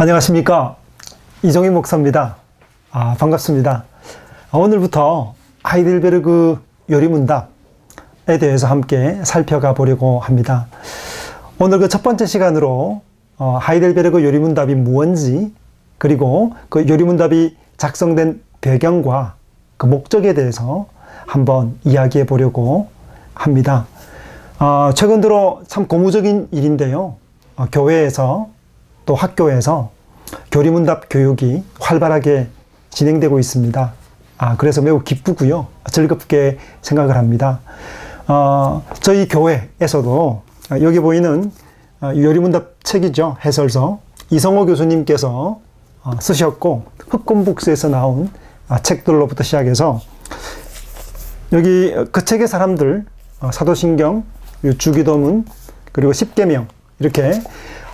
안녕하십니까, 이종희 목사입니다. 반갑습니다. 오늘부터 하이델베르그 요리문답에 대해서 함께 살펴가 보려고 합니다. 오늘 그 첫 번째 시간으로 하이델베르그 요리문답이 무엇인지, 그리고 그 요리문답이 작성된 배경과 그 목적에 대해서 한번 이야기해 보려고 합니다. 최근 들어 참 고무적인 일인데요. 교회에서 또 학교에서 요리문답 교육이 활발하게 진행되고 있습니다. 그래서 매우 기쁘고요, 즐겁게 생각을 합니다. 저희 교회에서도 여기 보이는 요리문답 책이죠, 해설서, 이성호 교수님께서 쓰셨고, 흑곰북스에서 나온 책들로부터 시작해서 여기 그 책의 사람들, 사도신경, 주기도문, 그리고 십계명, 이렇게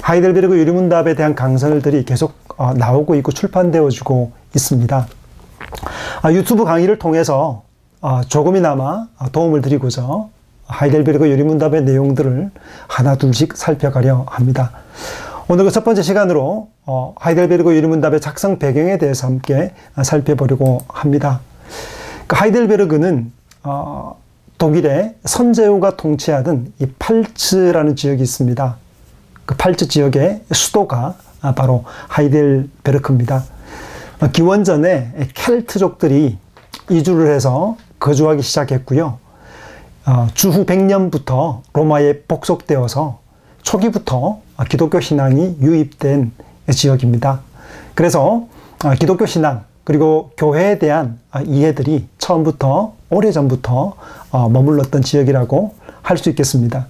하이델베르그 요리문답에 대한 강설들이 계속 나오고 있고 출판되어지고 있습니다. 유튜브 강의를 통해서 조금이나마 도움을 드리고자 하이델베르그 요리문답의 내용들을 하나 둘씩 살펴가려 합니다. 오늘 그 첫 번째 시간으로 하이델베르그 요리문답의 작성 배경에 대해서 함께 살펴보려고 합니다. 하이델베르그는 독일의 선제후가 통치하던 이 팔츠라는 지역이 있습니다. 그 팔츠 지역의 수도가 바로 하이델베르크입니다. 기원전에 켈트족들이 이주를 해서 거주하기 시작했고요. 주후 100년부터 로마에 복속되어서 초기부터 기독교 신앙이 유입된 지역입니다. 그래서 기독교 신앙, 그리고 교회에 대한 이해들이 처음부터, 오래전부터 머물렀던 지역이라고 할 수 있겠습니다.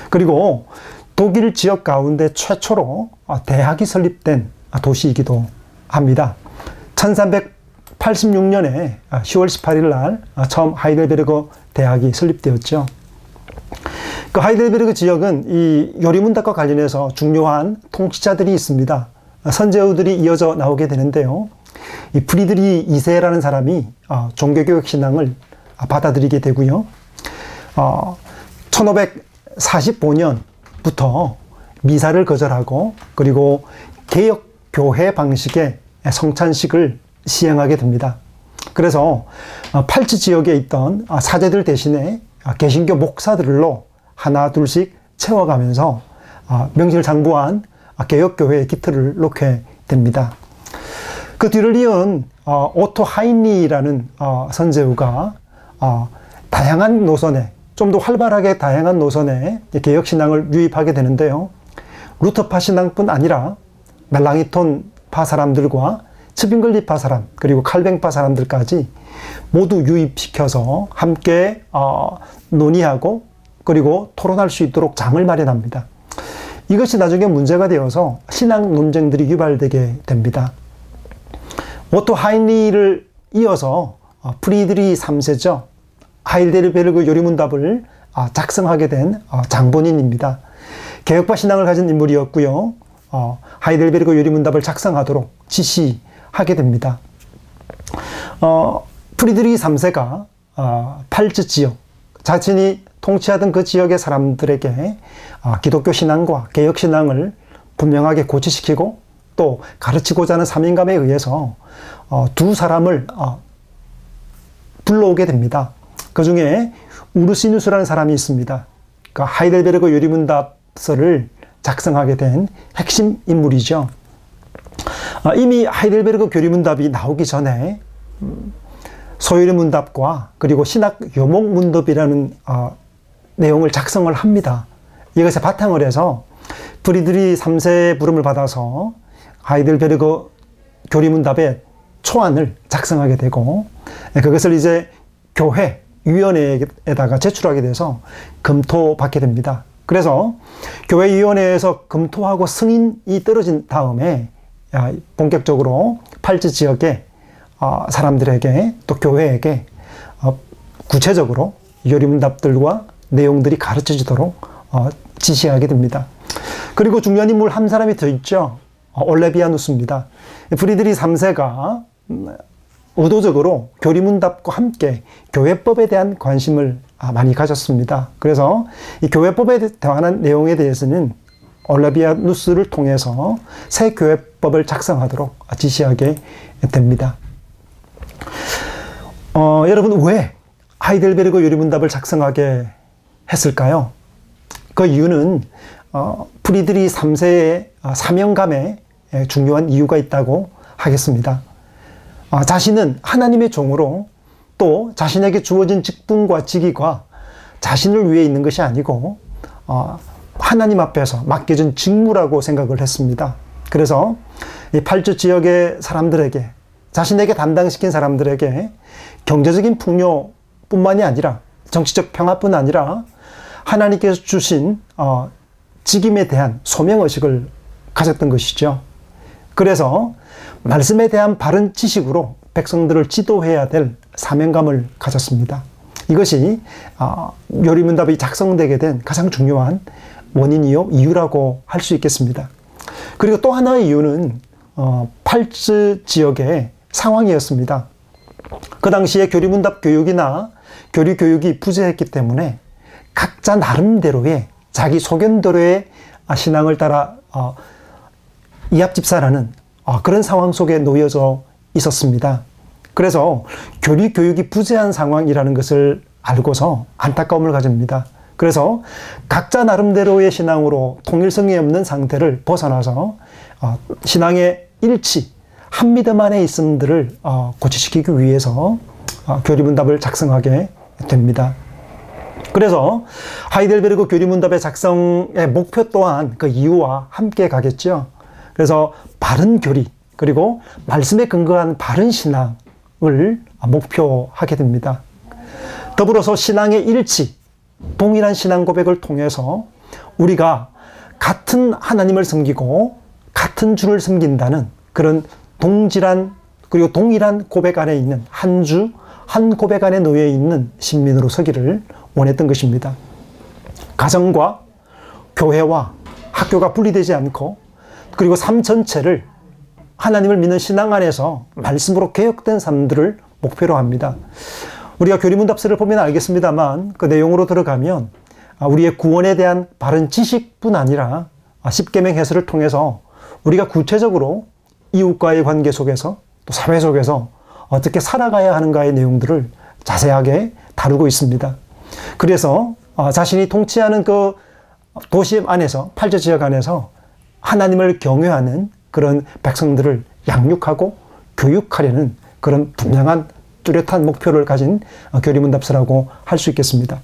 그리고 독일 지역 가운데 최초로 대학이 설립된 도시이기도 합니다. 1386년에 10월 18일 날 처음 하이델베르그 대학이 설립되었죠. 그 하이델베르그 지역은 이 요리문답과 관련해서 중요한 통치자들이 있습니다. 선제후들이 이어져 나오게 되는데요. 이 프리드리 2세라는 사람이 종교교육 신앙을 받아들이게 되고요. 1545년부터 미사를 거절하고, 그리고 개혁교회 방식의 성찬식을 시행하게 됩니다. 그래서 팔츠 지역에 있던 사제들 대신에 개신교 목사들로 하나 둘씩 채워가면서 명실상부한 개혁교회의 기틀을 놓게 됩니다. 그 뒤를 이은 오토 하이니라는 선제후가 다양한 노선에, 좀 더 활발하게 다양한 노선에 개혁신앙을 유입하게 되는데요. 루터파 신앙뿐 아니라 멜랑이톤파 사람들과 츠빙글리파 사람, 그리고 칼뱅파 사람들까지 모두 유입시켜서 함께 논의하고, 그리고 토론할 수 있도록 장을 마련합니다. 이것이 나중에 문제가 되어서 신앙 논쟁들이 유발되게 됩니다. 오토 하이니를 이어서 프리드리 3세죠. 하이델베르그 요리문답을 작성하게 된 장본인입니다. 개혁파 신앙을 가진 인물이었고요. 하이델베르그 요리문답을 작성하도록 지시하게 됩니다. 프리드리 3세가 팔츠 지역, 자신이 통치하던 그 지역의 사람들에게 기독교 신앙과 개혁 신앙을 분명하게 고취시키고, 또 가르치고자 하는 사명감에 의해서 두 사람을 불러오게 됩니다. 그 중에 우르시누스라는 사람이 있습니다. 그 하이델베르그 요리문답서를 작성하게 된 핵심 인물이죠. 이미 하이델베르그 요리문답이 나오기 전에 소요리문답과 그리고 신학 요목문답이라는 내용을 작성을 합니다. 이것에 바탕을 해서 프리드리 3세의 부름을 받아서 하이델베르그 요리문답의 초안을 작성하게 되고, 그것을 이제 교회 위원회에다가 제출하게 돼서 검토받게 됩니다. 그래서 교회위원회에서 검토하고 승인이 떨어진 다음에 본격적으로 팔츠 지역의 사람들에게, 또 교회에게 구체적으로 요리문답들과 내용들이 가르쳐지도록 지시하게 됩니다. 그리고 중요한 인물 한 사람이 더 있죠. 올레비아누스입니다. 프리드리 3세가 의도적으로 요리문답과 함께 교회법에 대한 관심을 많이 가졌습니다. 그래서 이 교회법에 관한 내용에 대해서는 올라비아누스를 통해서 새 교회법을 작성하도록 지시하게 됩니다. 여러분, 왜 하이델베르그 요리문답을 작성하게 했을까요? 그 이유는 프리드리 3세의 사명감에 중요한 이유가 있다고 하겠습니다. 자신은 하나님의 종으로 또 자신에게 주어진 직분과 직위가 자신을 위해 있는 것이 아니고 하나님 앞에서 맡겨진 직무라고 생각을 했습니다. 그래서 이 팔주 지역의 사람들에게, 자신에게 담당시킨 사람들에게 경제적인 풍요뿐만이 아니라 정치적 평화뿐 아니라 하나님께서 주신 직임에 대한 소명의식을 가졌던 것이죠. 그래서 말씀에 대한 바른 지식으로 백성들을 지도해야 될 사명감을 가졌습니다. 이것이 요리문답이 작성되게 된 가장 중요한 원인이요 이유라고 할 수 있겠습니다. 그리고 또 하나의 이유는 팔즈 지역의 상황이었습니다. 그 당시에 교리문답 교육이나 교리 교육이 부재했기 때문에 각자 나름대로의 자기 소견대로의 신앙을 따라 이합집사라는 그런 상황 속에 놓여져 있었습니다. 그래서 교리 교육이 부재한 상황이라는 것을 알고서 안타까움을 가집니다. 그래서 각자 나름대로의 신앙으로 통일성이 없는 상태를 벗어나서 신앙의 일치, 한미듬 안에 있음들을 고치시키기 위해서 교리문답을 작성하게 됩니다. 그래서 하이델베르그 교리문답의 작성의 목표 또한 그 이유와 함께 가겠죠. 그래서 바른 교리, 그리고 말씀에 근거한 바른 신앙을 목표하게 됩니다. 더불어서 신앙의 일치, 동일한 신앙 고백을 통해서 우리가 같은 하나님을 섬기고 같은 주를 섬긴다는 그런 동질한 그리고 동일한 고백 안에 있는 한 주, 한 고백 안에 놓여 있는 신민으로 서기를 원했던 것입니다. 가정과 교회와 학교가 분리되지 않고 그리고 삶 전체를 하나님을 믿는 신앙 안에서 말씀으로 개혁된 삶들을 목표로 합니다. 우리가 교리문답서를 보면 알겠습니다만 그 내용으로 들어가면 우리의 구원에 대한 바른 지식뿐 아니라 십계명 해설을 통해서 우리가 구체적으로 이웃과의 관계 속에서 또 사회 속에서 어떻게 살아가야 하는가의 내용들을 자세하게 다루고 있습니다. 그래서 자신이 통치하는 그 도시 안에서, 팔저 지역 안에서 하나님을 경외하는 그런 백성들을 양육하고 교육하려는 그런 분명한 뚜렷한 목표를 가진 교리문답서라고 할 수 있겠습니다.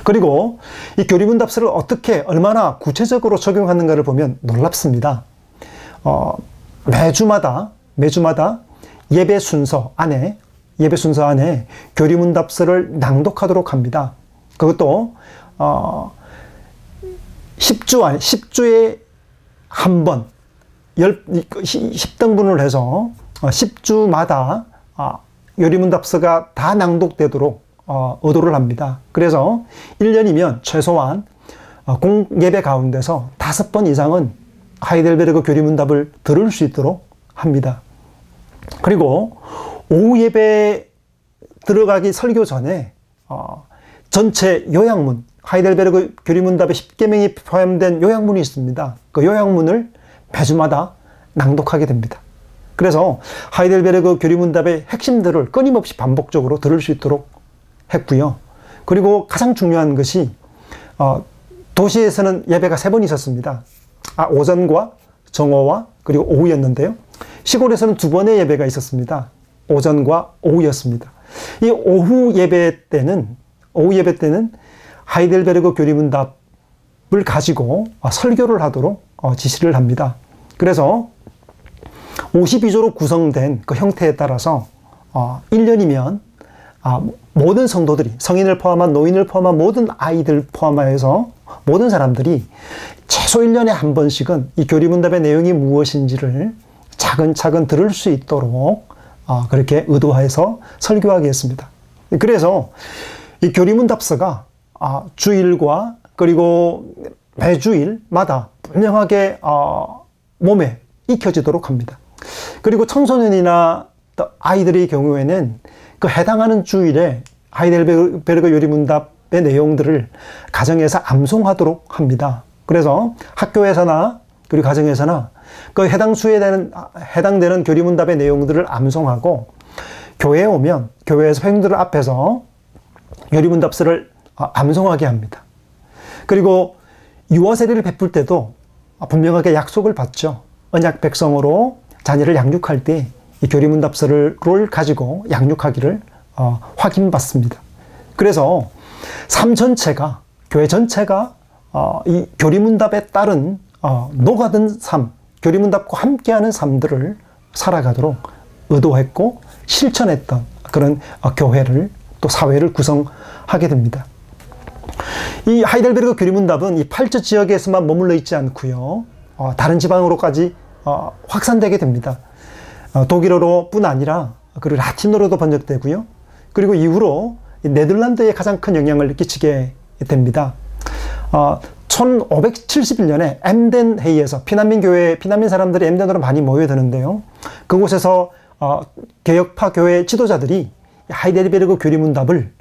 그리고 이 교리문답서를 어떻게 얼마나 구체적으로 적용하는가를 보면 놀랍습니다. 매주마다 예배 순서 안에 교리문답서를 낭독하도록 합니다. 그것도 10주에 한 번 10등분을 해서 10주마다 요리문답서가 다 낭독되도록 의도를 합니다. 그래서 1년이면 최소한 공예배 가운데서 5번 이상은 하이델베르그 교리문답을 들을 수 있도록 합니다. 그리고 오후 예배 들어가기 설교 전에 전체 요약문, 하이델베르그 교리문답의 10계명이 포함된 요약문이 있습니다. 그 요약문을 매주마다 낭독하게 됩니다. 그래서 하이델베르그 교리문답의 핵심들을 끊임없이 반복적으로 들을 수 있도록 했고요. 그리고 가장 중요한 것이 도시에서는 예배가 3번 있었습니다. 오전과 정오와 그리고 오후였는데요. 시골에서는 2번의 예배가 있었습니다. 오전과 오후였습니다. 이 오후 예배 때는 하이델베르그 교리문답을 가지고 설교를 하도록 지시를 합니다. 그래서 52조로 구성된 그 형태에 따라서 1년이면 모든 성도들이, 성인을 포함한 노인을 포함한 모든 아이들 포함해서 모든 사람들이 최소 1년에 한 번씩은 이 교리문답의 내용이 무엇인지를 차근차근 들을 수 있도록 그렇게 의도해서 설교하게 했습니다. 그래서 이 교리문답서가 주일과 그리고 매주일마다 분명하게 몸에 익혀지도록 합니다. 그리고 청소년이나 아이들의 경우에는 그 해당하는 주일에 하이델베르그 요리문답의 내용들을 가정에서 암송하도록 합니다. 그래서 학교에서나 그리고 가정에서나 그 해당 수에 해당되는 교리문답의 내용들을 암송하고 교회에 오면 교회에서 회중들 앞에서 교리문답서를 암송하게 합니다. 그리고 유아세례를 베풀 때도 분명하게 약속을 받죠. 언약 백성으로 자녀를 양육할 때 이 교리문답서를 가지고 양육하기를 확인받습니다. 그래서 삶 전체가, 교회 전체가 이 교리문답에 따른 녹아든 삶, 교리문답과 함께하는 삶들을 살아가도록 의도했고 실천했던 그런 교회를 또 사회를 구성하게 됩니다. 이 하이델베르그 교리문답은 이 8주 지역에서만 머물러 있지 않고요. 다른 지방으로까지 확산되게 됩니다. 독일어로 뿐 아니라 그리고 라틴어로도 번역되고요. 그리고 이후로 네덜란드에 가장 큰 영향을 끼치게 됩니다. 1571년에 엠덴 회의에서 피난민 사람들이 엠덴으로 많이 모여드는데요. 그곳에서 개혁파 교회 지도자들이 하이델베르그 교리문답을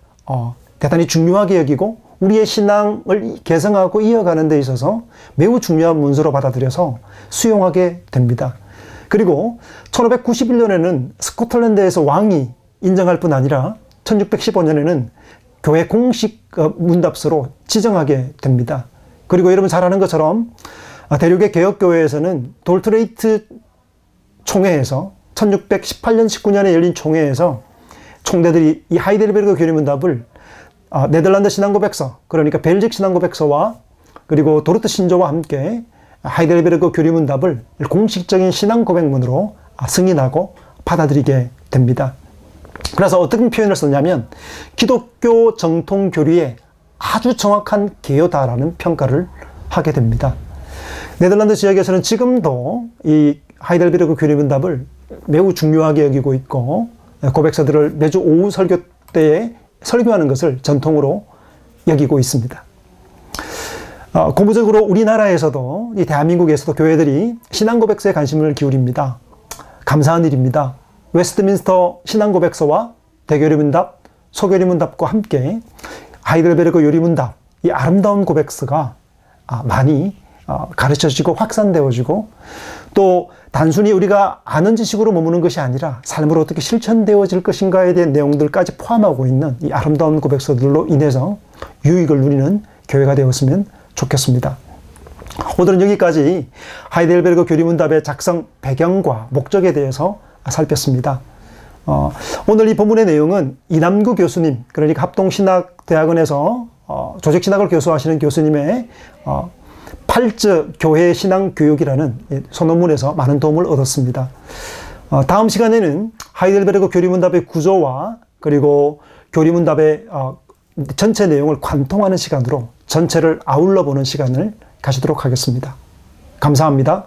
대단히 중요하게 여기고 우리의 신앙을 개성하고 이어가는 데 있어서 매우 중요한 문서로 받아들여서 수용하게 됩니다. 그리고 1591년에는 스코틀랜드에서 왕이 인정할 뿐 아니라 1615년에는 교회 공식 문답서로 지정하게 됩니다. 그리고 여러분 잘 아는 것처럼 대륙의 개혁교회에서는 돌트레이트 총회에서 1618년 19년에 열린 총회에서 총대들이 이 하이델베르그 교리문답을 네덜란드 신앙고백서, 그러니까 벨직 신앙고백서와 그리고 도르트 신조와 함께 하이델베르그 교리문답을 공식적인 신앙고백문으로 승인하고 받아들이게 됩니다. 그래서 어떤 표현을 썼냐면 기독교 정통 교리의 아주 정확한 개요다라는 평가를 하게 됩니다. 네덜란드 지역에서는 지금도 이 하이델베르그 교리문답을 매우 중요하게 여기고 있고 고백서들을 매주 오후 설교 때에 설교하는 것을 전통으로 여기고 있습니다. 고무적으로 우리나라에서도 이 대한민국에서도 교회들이 신앙고백서에 관심을 기울입니다. 감사한 일입니다. 웨스트민스터 신앙고백서와 대교리문답, 소교리문답과 함께 하이델베르그 요리문답, 이 아름다운 고백서가 많이 가르쳐지고 확산되어지고 또 단순히 우리가 아는 지식으로 머무는 것이 아니라 삶으로 어떻게 실천되어질 것인가에 대한 내용들까지 포함하고 있는 이 아름다운 고백서들로 인해서 유익을 누리는 교회가 되었으면 좋겠습니다. 오늘은 여기까지 하이델베르그 교리문답의 작성 배경과 목적에 대해서 살폈습니다. 오늘 이 본문의 내용은 이남구 교수님, 그러니까 합동신학대학원에서 조직신학을 교수하시는 교수님의 8주 교회 신앙교육이라는 소논문에서 많은 도움을 얻었습니다. 다음 시간에는 하이델베르그 교리문답의 구조와 그리고 교리문답의 전체 내용을 관통하는 시간으로 전체를 아울러 보는 시간을 가지도록 하겠습니다. 감사합니다.